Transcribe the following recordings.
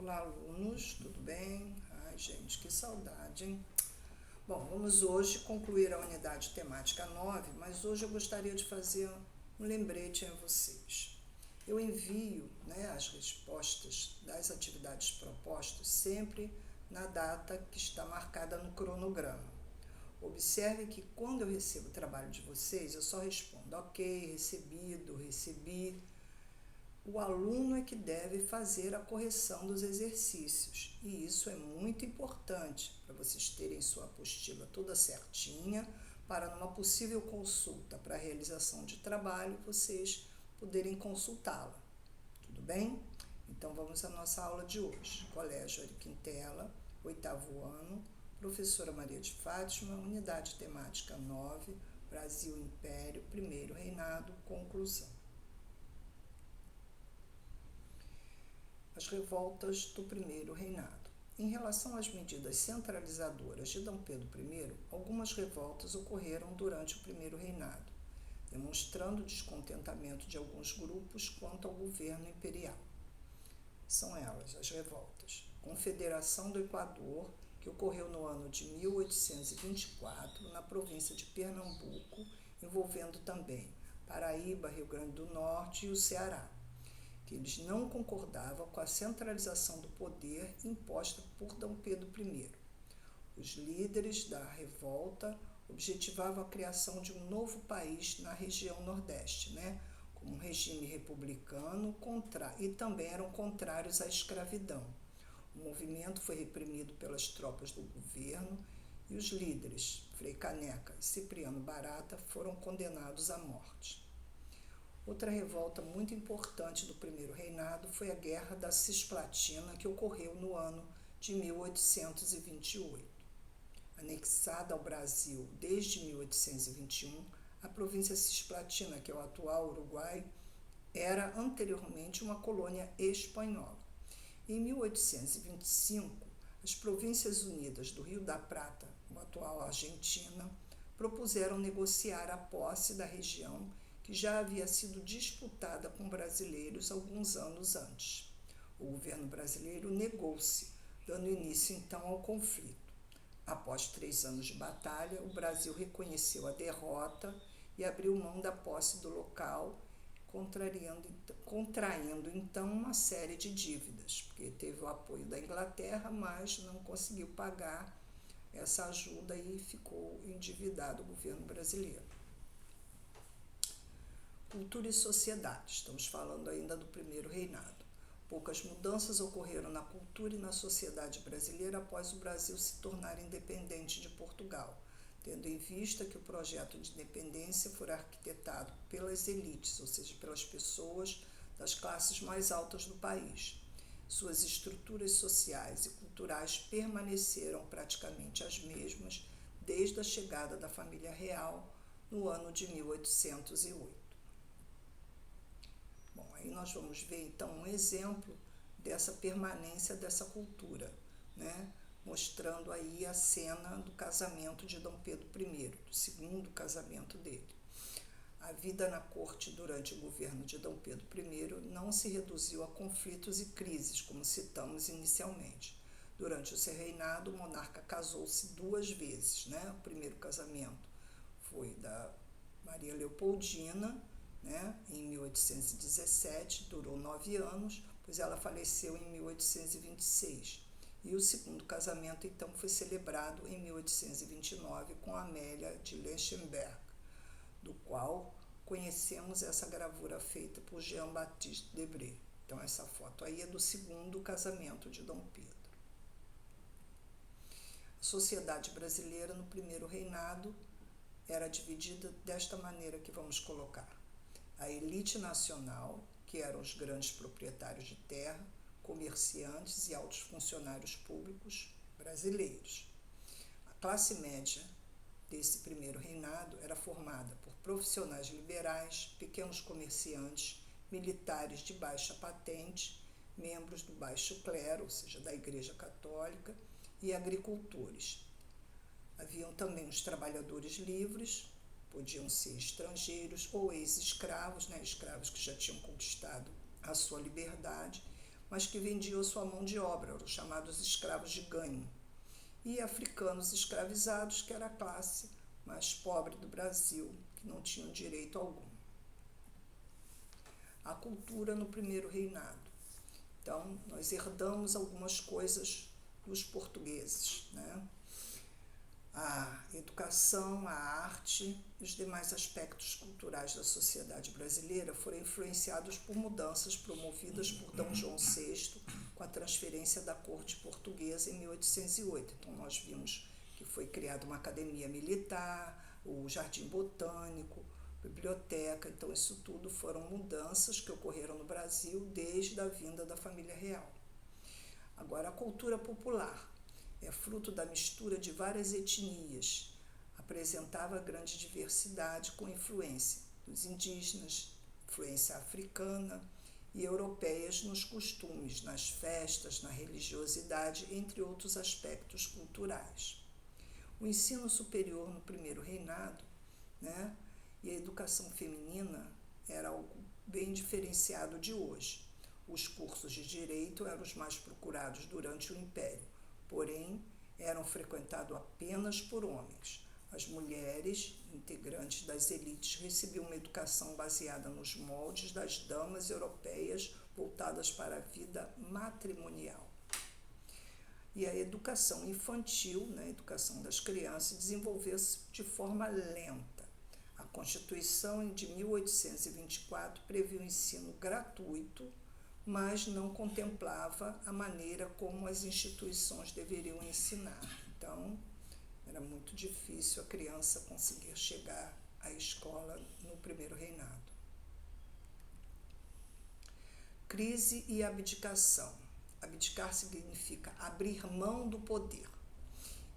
Olá, alunos, tudo bem? Ai, gente, que saudade, hein? Bom, vamos hoje concluir a unidade temática 9, mas hoje eu gostaria de fazer um lembrete a vocês. Eu envio, as respostas das atividades propostas sempre na data que está marcada no cronograma. Observe que quando eu recebo o trabalho de vocês, eu só respondo ok, recebido, recebi. O aluno é que deve fazer a correção dos exercícios, e isso é muito importante para vocês terem sua apostila toda certinha, para numa possível consulta para a realização de trabalho, vocês poderem consultá-la. Tudo bem? Então vamos à nossa aula de hoje. Colégio Ari Quintela, 8º ano, professora Maria de Fátima, unidade temática 9, Brasil Império, primeiro reinado, conclusão. As revoltas do primeiro reinado. Em relação às medidas centralizadoras de D. Pedro I, algumas revoltas ocorreram durante o primeiro reinado, demonstrando o descontentamento de alguns grupos quanto ao governo imperial. São elas as revoltas: Confederação do Equador, que ocorreu no ano de 1824, na província de Pernambuco, envolvendo também Paraíba, Rio Grande do Norte e o Ceará, que eles não concordavam com a centralização do poder imposta por D. Pedro I. Os líderes da revolta objetivavam a criação de um novo país na região Nordeste, como um regime republicano, e também eram contrários à escravidão. O movimento foi reprimido pelas tropas do governo e os líderes, Frei Caneca e Cipriano Barata, foram condenados à morte. Outra revolta muito importante do primeiro reinado foi a Guerra da Cisplatina, que ocorreu no ano de 1828. Anexada ao Brasil desde 1821, a província Cisplatina, que é o atual Uruguai, era anteriormente uma colônia espanhola. Em 1825, as Províncias Unidas do Rio da Prata, o atual Argentina, propuseram negociar a posse da região, que já havia sido disputada com brasileiros alguns anos antes. O governo brasileiro negou-se, dando início então ao conflito. Após 3 anos de batalha, o Brasil reconheceu a derrota e abriu mão da posse do local, contraindo então uma série de dívidas, porque teve o apoio da Inglaterra, mas não conseguiu pagar essa ajuda e ficou endividado o governo brasileiro. Cultura e sociedade. Estamos falando ainda do primeiro reinado. Poucas mudanças ocorreram na cultura e na sociedade brasileira após o Brasil se tornar independente de Portugal, tendo em vista que o projeto de independência foi arquitetado pelas elites, ou seja, pelas pessoas das classes mais altas do país. Suas estruturas sociais e culturais permaneceram praticamente as mesmas desde a chegada da família real no ano de 1808. Bom, aí nós vamos ver então um exemplo dessa permanência dessa cultura, mostrando aí a cena do casamento de D. Pedro I, do segundo casamento dele. A vida na corte durante o governo de D. Pedro I não se reduziu a conflitos e crises, como citamos inicialmente. Durante o seu reinado, o monarca casou-se 2 vezes. O primeiro casamento foi da Maria Leopoldina, em 1817, durou 9 anos, pois ela faleceu em 1826. E o segundo casamento, então, foi celebrado em 1829 com Amélia de Lichtenberg, do qual conhecemos essa gravura feita por Jean-Baptiste Debré. Então, essa foto aí é do segundo casamento de D. Pedro. A sociedade brasileira no primeiro reinado era dividida desta maneira que vamos colocar: a elite nacional, que eram os grandes proprietários de terra, comerciantes e altos funcionários públicos brasileiros. A classe média desse primeiro reinado era formada por profissionais liberais, pequenos comerciantes, militares de baixa patente, membros do baixo clero, ou seja, da Igreja Católica, e agricultores. Haviam também os trabalhadores livres, podiam ser estrangeiros ou ex-escravos, escravos que já tinham conquistado a sua liberdade, mas que vendiam sua mão de obra, os chamados escravos de ganho, e africanos escravizados, que era a classe mais pobre do Brasil, que não tinham direito algum. A cultura no primeiro reinado. Então, nós herdamos algumas coisas dos portugueses, né? A educação, a arte e os demais aspectos culturais da sociedade brasileira foram influenciados por mudanças promovidas por D. João VI com a transferência da corte portuguesa em 1808. Então, nós vimos que foi criada uma academia militar, o jardim botânico, biblioteca. Então, isso tudo foram mudanças que ocorreram no Brasil desde a vinda da família real. Agora, a cultura popular é fruto da mistura de várias etnias, apresentava grande diversidade com influência dos indígenas, influência africana e europeias nos costumes, nas festas, na religiosidade, entre outros aspectos culturais. O ensino superior no primeiro reinado, né, e a educação feminina era algo bem diferenciado de hoje. Os cursos de direito eram os mais procurados durante o Império, porém eram frequentados apenas por homens. As mulheres, integrantes das elites, recebiam uma educação baseada nos moldes das damas europeias voltadas para a vida matrimonial. E a educação infantil, né, a educação das crianças, desenvolveu-se de forma lenta. A Constituição de 1824 previa o ensino gratuito, mas não contemplava a maneira como as instituições deveriam ensinar. Então, era muito difícil a criança conseguir chegar à escola no primeiro reinado. Crise e abdicação. Abdicar significa abrir mão do poder.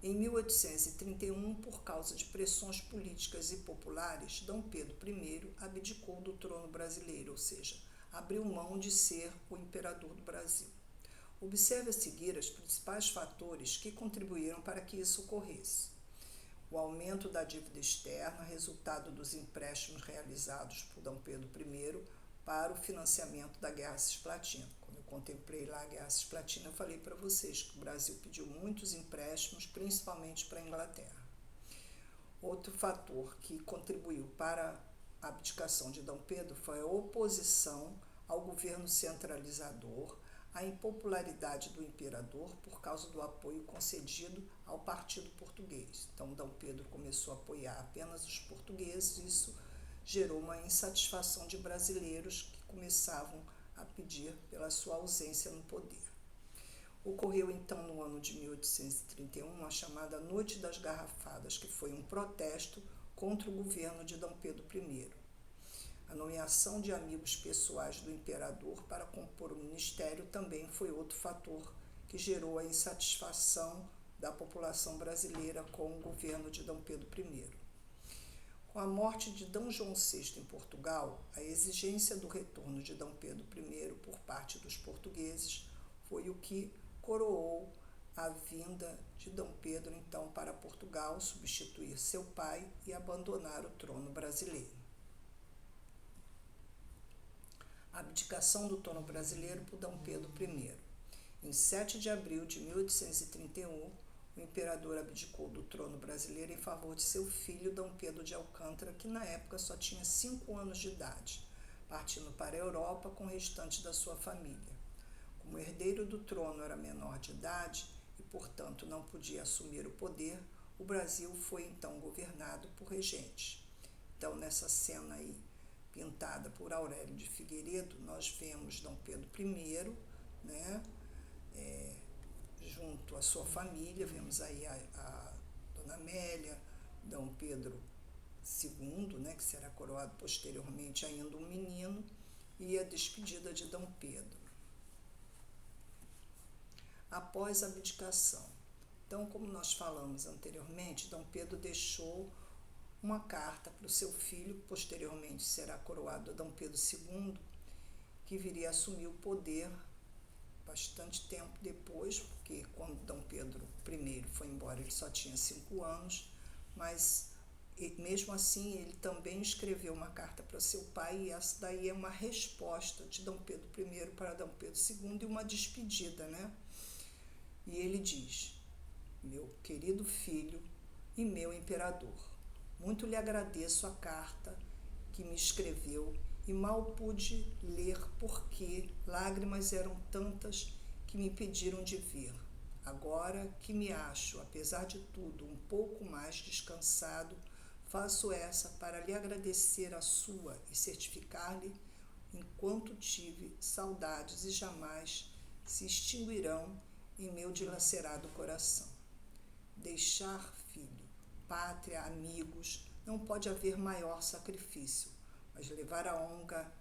Em 1831, por causa de pressões políticas e populares, D. Pedro I abdicou do trono brasileiro, ou seja, abriu mão de ser o imperador do Brasil. Observe a seguir os principais fatores que contribuíram para que isso ocorresse. O aumento da dívida externa, resultado dos empréstimos realizados por D. Pedro I para o financiamento da Guerra Cisplatina. Quando eu contemplei lá a Guerra Cisplatina, eu falei para vocês que o Brasil pediu muitos empréstimos, principalmente para a Inglaterra. Outro fator que contribuiu para a abdicação de D. Pedro foi a oposição ao governo centralizador, a impopularidade do imperador por causa do apoio concedido ao partido português. Então, D. Pedro começou a apoiar apenas os portugueses, e isso gerou uma insatisfação de brasileiros que começavam a pedir pela sua ausência no poder. Ocorreu então no ano de 1831 a chamada Noite das Garrafadas, que foi um protesto contra o governo de D. Pedro I. A nomeação de amigos pessoais do imperador para compor o ministério também foi outro fator que gerou a insatisfação da população brasileira com o governo de D. Pedro I. Com a morte de D. João VI em Portugal, a exigência do retorno de D. Pedro I por parte dos portugueses foi o que coroou a vinda de D. Pedro, então, para Portugal, substituir seu pai e abandonar o trono brasileiro. A abdicação do trono brasileiro por D. Pedro I. Em 7 de abril de 1831, o imperador abdicou do trono brasileiro em favor de seu filho D. Pedro de Alcântara, que na época só tinha 5 anos de idade, partindo para a Europa com o restante da sua família. Como o herdeiro do trono era menor de idade e, portanto, não podia assumir o poder, o Brasil foi então governado por regentes. Então, nessa cena aí, pintada por Aurélio de Figueiredo, nós vemos D. Pedro I, né, junto à sua família, vemos aí a Dona Amélia, D. Pedro II, né, que será coroado posteriormente ainda um menino, e a despedida de D. Pedro. Após a abdicação. Então, como nós falamos anteriormente, D. Pedro deixou uma carta para o seu filho, que posteriormente será coroado D. Pedro II, que viria a assumir o poder bastante tempo depois, porque quando D. Pedro I foi embora ele só tinha 5 anos, mas mesmo assim, ele também escreveu uma carta para seu pai, e essa daí é uma resposta de Dom Pedro I para Dom Pedro II e uma despedida, né? E ele diz: meu querido filho e meu imperador, muito lhe agradeço a carta que me escreveu e mal pude ler porque lágrimas eram tantas que me impediram de ver. Agora que me acho, apesar de tudo, um pouco mais descansado, faço essa para lhe agradecer a sua e certificar-lhe enquanto tive saudades e jamais se extinguirão em meu dilacerado coração. Deixar filho, pátria, amigos, não pode haver maior sacrifício, mas levar a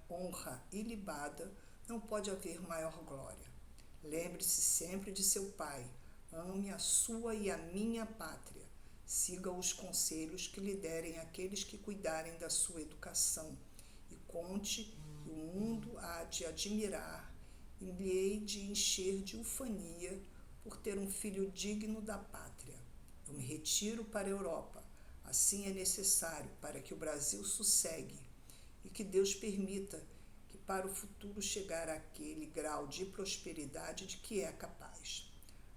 honra ilibada não pode haver maior glória. Lembre-se sempre de seu pai, ame a sua e a minha pátria, siga os conselhos que lhe derem aqueles que cuidarem da sua educação e conte que o mundo há de admirar e lhe hei de encher de ufania por ter um filho digno da pátria. Eu me retiro para a Europa, assim é necessário para que o Brasil sossegue e que Deus permita que para o futuro chegar àquele grau de prosperidade de que é capaz.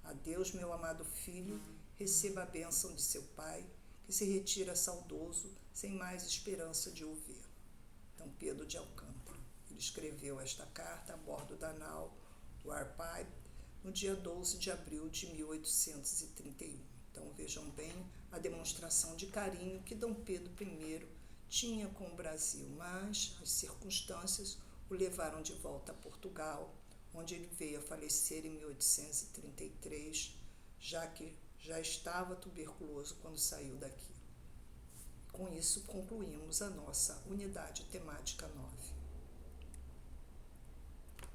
Adeus, meu amado filho, receba a bênção de seu pai, que se retira saudoso, sem mais esperança de o ver. Dom Pedro de Alcântara. Ele escreveu esta carta a bordo da nau Warpipe no dia 12 de abril de 1831. Então vejam bem a demonstração de carinho que Dom Pedro I tinha com o Brasil, mas as circunstâncias o levaram de volta a Portugal, onde ele veio a falecer em 1833, já que já estava tuberculoso quando saiu daqui. Com isso, concluímos a nossa unidade temática 9.